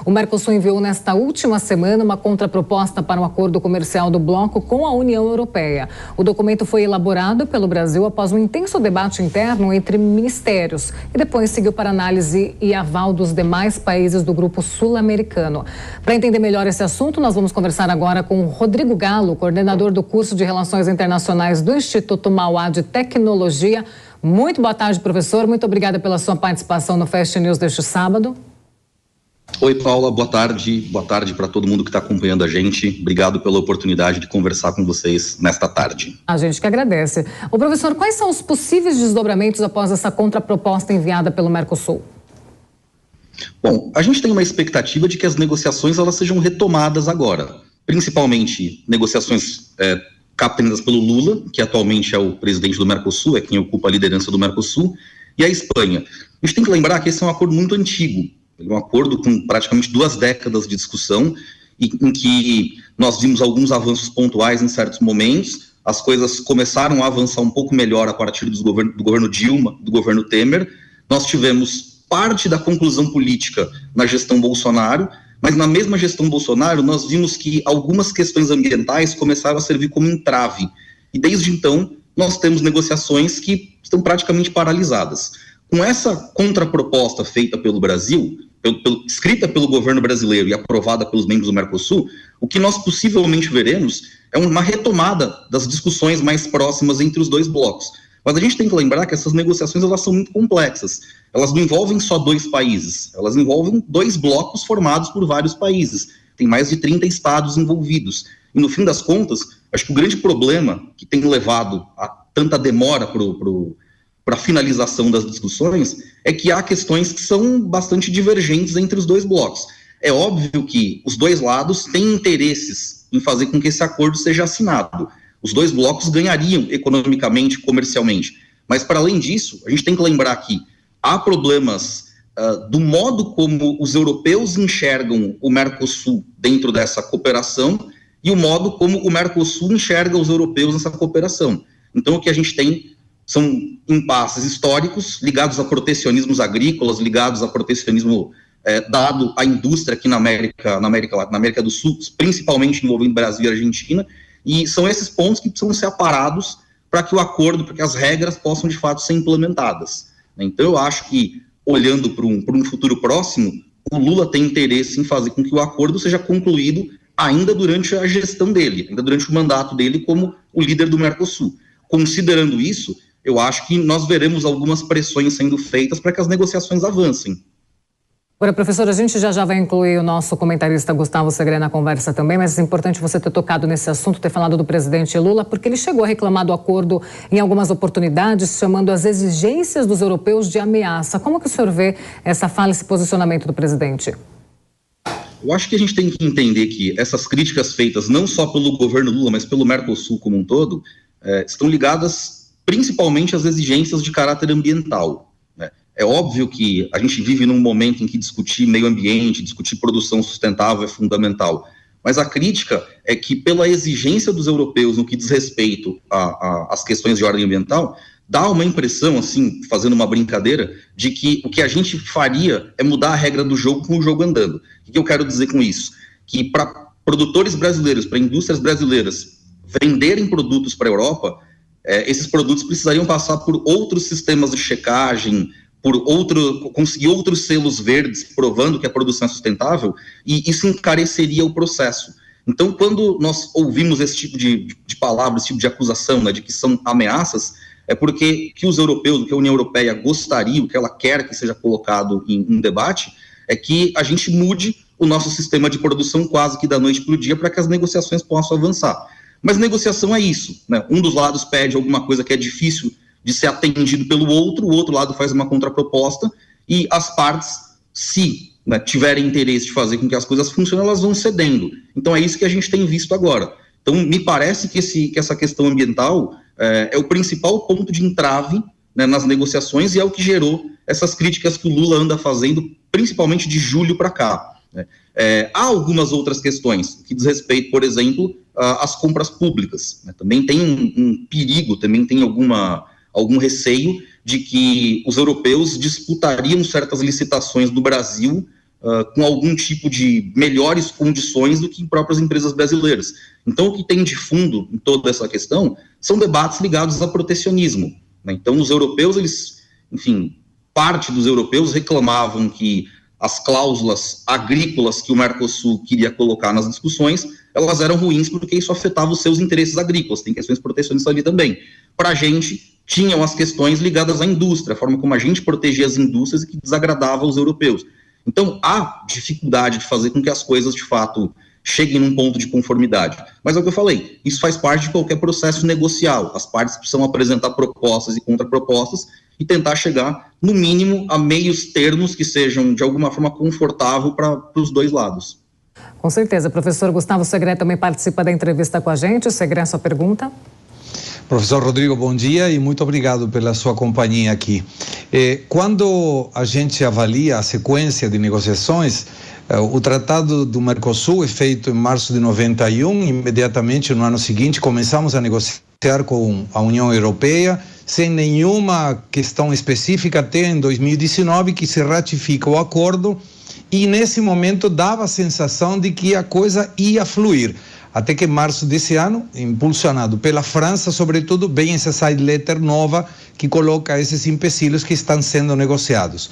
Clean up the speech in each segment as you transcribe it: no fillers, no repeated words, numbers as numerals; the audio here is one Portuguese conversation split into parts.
O Mercosul enviou nesta última semana uma contraproposta para um acordo comercial do bloco com a União Europeia. O documento foi elaborado pelo Brasil após um intenso debate interno entre ministérios e depois seguiu para análise e aval dos demais países do grupo sul-americano. Para entender melhor esse assunto, nós vamos conversar agora com Rodrigo Galo, coordenador do curso de Relações Internacionais do Instituto Mauá de Tecnologia. Muito boa tarde, professor. Muito obrigada pela sua participação no Fast News deste sábado. Oi, Paula. Boa tarde. Boa tarde para todo mundo que está acompanhando a gente. Obrigado pela oportunidade de conversar com vocês nesta tarde. A gente que agradece. Ô, professor, quais são os possíveis desdobramentos após essa contraproposta enviada pelo Mercosul? Bom, a gente tem uma expectativa de que as negociações elas sejam retomadas agora, principalmente negociações capitaneadas pelo Lula, que atualmente é o presidente do Mercosul, é quem ocupa a liderança do Mercosul, e a Espanha. A gente tem que lembrar que esse é um acordo muito antigo, é um acordo com praticamente 2 décadas de discussão, em que nós vimos alguns avanços pontuais em certos momentos, as coisas começaram a avançar um pouco melhor a partir do governo Dilma, do governo Temer. Nós tivemos parte da conclusão política na gestão Bolsonaro, mas na mesma gestão Bolsonaro nós vimos que algumas questões ambientais começaram a servir como entrave, e desde então nós temos negociações que estão praticamente paralisadas. Com essa contraproposta feita pelo Brasil, escrita pelo governo brasileiro e aprovada pelos membros do Mercosul, o que nós possivelmente veremos é uma retomada das discussões mais próximas entre os 2 blocos. Mas a gente tem que lembrar que essas negociações elas são muito complexas. Elas não envolvem só 2 países, elas envolvem 2 blocos formados por vários países. Tem mais de 30 estados envolvidos. E no fim das contas, acho que o grande problema que tem levado a tanta demora para a finalização das discussões é que há questões que são bastante divergentes entre os 2 blocos. É óbvio que os 2 lados têm interesses em fazer com que esse acordo seja assinado. Os 2 blocos ganhariam economicamente, comercialmente. Mas, para além disso, a gente tem que lembrar que há problemas do modo como os europeus enxergam o Mercosul dentro dessa cooperação e o modo como o Mercosul enxerga os europeus nessa cooperação. Então, o que a gente tem são impasses históricos ligados a protecionismos agrícolas, ligados a protecionismo dado à indústria aqui na América do Sul, principalmente envolvendo Brasil e Argentina. E são esses pontos que precisam ser aparados para que o acordo, para que as regras possam de fato ser implementadas. Então eu acho que, olhando para um futuro próximo, o Lula tem interesse em fazer com que o acordo seja concluído ainda durante a gestão dele, ainda durante o mandato dele como o líder do Mercosul. Considerando isso, eu acho que nós veremos algumas pressões sendo feitas para que as negociações avancem. Agora, professor, a gente já vai incluir o nosso comentarista Gustavo Segre na conversa também, mas é importante você ter tocado nesse assunto, ter falado do presidente Lula, porque ele chegou a reclamar do acordo em algumas oportunidades, chamando as exigências dos europeus de ameaça. Como que o senhor vê essa fala, esse posicionamento do presidente? Eu acho que a gente tem que entender que essas críticas feitas não só pelo governo Lula, mas pelo Mercosul como um todo, estão ligadas principalmente às exigências de caráter ambiental. É óbvio que a gente vive num momento em que discutir meio ambiente, discutir produção sustentável é fundamental, mas a crítica é que pela exigência dos europeus no que diz respeito às questões de ordem ambiental, dá uma impressão, assim, fazendo uma brincadeira, de que o que a gente faria é mudar a regra do jogo com o jogo andando. O que eu quero dizer com isso? Que para produtores brasileiros, para indústrias brasileiras venderem produtos para a Europa, esses produtos precisariam passar por outros sistemas de checagem, conseguir outros selos verdes provando que a produção é sustentável, e isso encareceria o processo. Então, quando nós ouvimos esse tipo de palavra, esse tipo de acusação, né, de que são ameaças, é porque que os europeus, o que a União Europeia gostaria, o que ela quer que seja colocado em debate, é que a gente mude o nosso sistema de produção quase que da noite para o dia para que as negociações possam avançar. Mas negociação é isso, né? Um dos lados pede alguma coisa que é difícil de ser atendido pelo outro, o outro lado faz uma contraproposta, e as partes, se tiverem interesse de fazer com que as coisas funcionem, elas vão cedendo. Então é isso que a gente tem visto agora. Então me parece que essa questão ambiental é o principal ponto de entrave, né, nas negociações, e é o que gerou essas críticas que o Lula anda fazendo, principalmente de julho para cá. Né? Há algumas outras questões que diz respeito, por exemplo, às compras públicas. Né? Também tem um perigo, também tem algum receio de que os europeus disputariam certas licitações do Brasil com algum tipo de melhores condições do que em próprias empresas brasileiras. Então, o que tem de fundo em toda essa questão são debates ligados a protecionismo, né? Então, os europeus, parte dos europeus reclamavam que as cláusulas agrícolas que o Mercosul queria colocar nas discussões, elas eram ruins porque isso afetava os seus interesses agrícolas, tem questões protecionistas ali também. Para a gente, tinham as questões ligadas à indústria, a forma como a gente protegia as indústrias e que desagradava aos europeus. Então, há dificuldade de fazer com que as coisas, de fato, cheguem num ponto de conformidade. Mas é o que eu falei, isso faz parte de qualquer processo negocial. As partes precisam apresentar propostas e contrapropostas e tentar chegar, no mínimo, a meios termos que sejam, de alguma forma, confortável para os dois lados. Com certeza. Professor Gustavo Segré também participa da entrevista com a gente. Segré, sua pergunta? Professor Rodrigo, bom dia e muito obrigado pela sua companhia aqui. Quando a gente avalia a sequência de negociações, o Tratado do Mercosul é feito em março de 91, imediatamente no ano seguinte começamos a negociar com a União Europeia, sem nenhuma questão específica, até em 2019 que se ratifica o acordo, e nesse momento dava a sensação de que a coisa ia fluir. Até que em março desse ano, impulsionado pela França, sobretudo, vem essa side letter nova que coloca esses empecilhos que estão sendo negociados.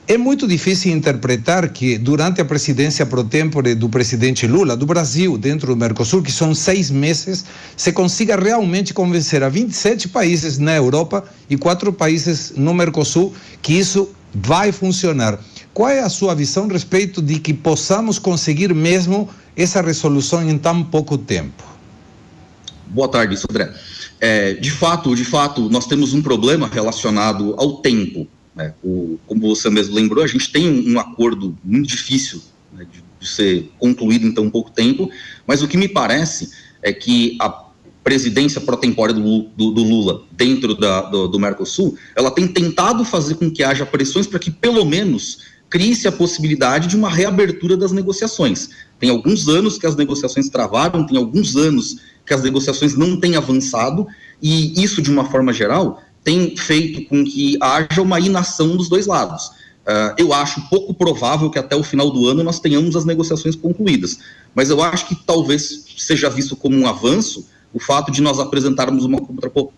É muito difícil interpretar que durante a presidência pro tempore do presidente Lula, do Brasil, dentro do Mercosul, que são 6 meses, se consiga realmente convencer a 27 países na Europa e 4 países no Mercosul que isso vai funcionar. Qual é a sua visão a respeito de que possamos conseguir mesmo essa resolução em tão pouco tempo? Boa tarde, Sodré. De fato, nós temos um problema relacionado ao tempo, né? Como você mesmo lembrou, a gente tem um acordo muito difícil, né, de ser concluído em tão pouco tempo, mas o que me parece é que a presidência pró-tempórea do Lula dentro do Mercosul, ela tem tentado fazer com que haja pressões para que, pelo menos, crie-se a possibilidade de uma reabertura das negociações. Tem alguns anos que as negociações travaram, tem alguns anos que as negociações não têm avançado, e isso, de uma forma geral, tem feito com que haja uma inação dos dois lados. Eu acho pouco provável que até o final do ano nós tenhamos as negociações concluídas, mas eu acho que talvez seja visto como um avanço o fato de nós apresentarmos uma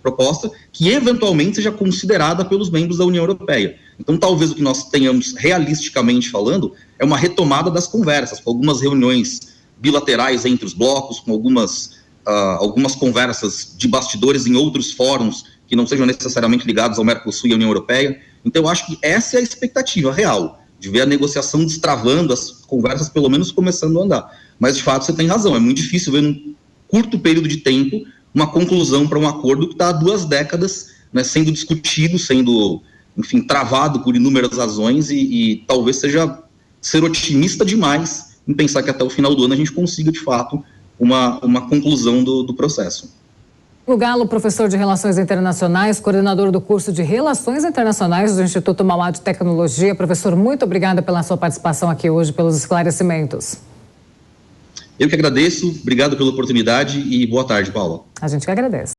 proposta que eventualmente seja considerada pelos membros da União Europeia. Então, talvez o que nós tenhamos, realisticamente falando, é uma retomada das conversas, com algumas reuniões bilaterais entre os blocos, com algumas conversas de bastidores em outros fóruns que não sejam necessariamente ligados ao Mercosul e à União Europeia. Então, eu acho que essa é a expectativa real, de ver a negociação destravando, as conversas pelo menos começando a andar. Mas, de fato, você tem razão, é muito difícil ver num curto período de tempo uma conclusão para um acordo que está há 2 décadas, né, sendo discutido, sendo, travado por inúmeras razões, e talvez seja ser otimista demais em pensar que até o final do ano a gente consiga, de fato, uma conclusão do processo. O Galo, professor de Relações Internacionais, coordenador do curso de Relações Internacionais do Instituto Mauá de Tecnologia. Professor, muito obrigada pela sua participação aqui hoje, pelos esclarecimentos. Eu que agradeço, obrigado pela oportunidade e boa tarde, Paula. A gente que agradece.